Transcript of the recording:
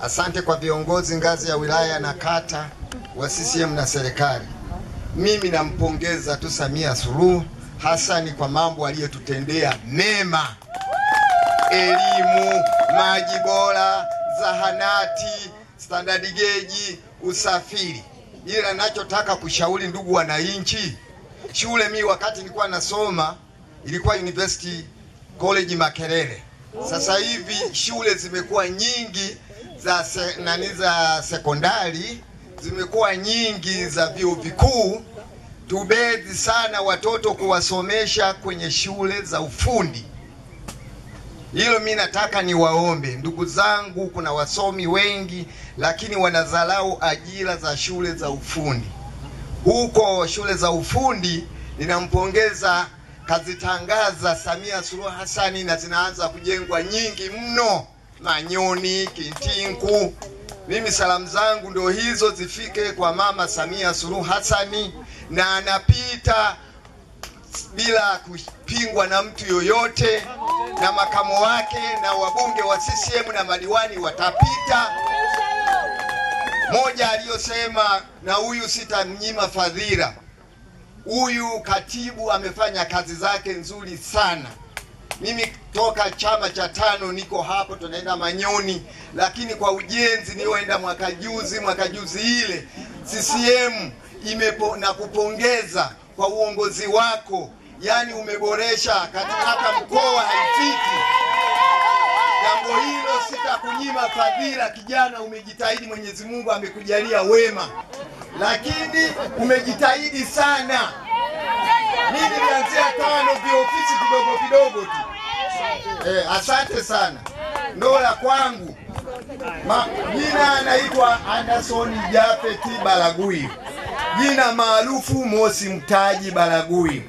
Asante kwa viongozi ngazi ya wilaya na kata wa CCM na serikali. Mimi nampongeza tu Samia Suluhu Hassan kwa mambo aliyotutendea mema. Elimu, maji bora, zahanati, standard gauge, usafiri. Ila ninachotaka kushauri ndugu wananchi, shule mimi wakati nilikuwa nasoma ilikuwa University College Makerere. Sasa hivi shule zimekuwa nyingi za sekondari, zimekuwa nyingi za vyuo vikuu. Tubezi sana watoto kuwasomesha kwenye shule za ufundi. Hilo mimi nataka niwaombe ndugu zangu, kuna wasomi wengi lakini wanadharau ajira za shule za ufundi. Huko shule za ufundi ninampongeza, kazitangaza Samia Suluhu Hassan na zinaanza kujengwa nyingi mno, Manyoni, Kitinku. Mimi salamu zangu ndio hizo zifike kwa mama Samia Suluhu Hassan, na anapita bila kupingwa na mtu yoyote, na makamo wake na wabunge wa CCM na madiwani watapita. Moja aliyosema, na huyu sitamnyima fadhila, huyu katibu amefanya kazi zake nzuri sana. Mimi toka chama cha 5 niko hapo, tunaenda Manyoni, lakini kwa ujenzi nilioenda mwaka juzi ile CCM na kupongeza kwa uongozi wako, yani umeboresha katika mkoa haifiki. Jambo hilo sitakunyima fadhila, kijana umejitahidi, Mwenyezi Mungu amekujalia wema, lakini umejitahidi sana. Mimi nianzia 5 viofisi kidogo tu. Asante sana. Ndola kwangu. Jina anaitwa Anderson Japhet Balagui. Jina maarufu Mosi Mtaji Balagui.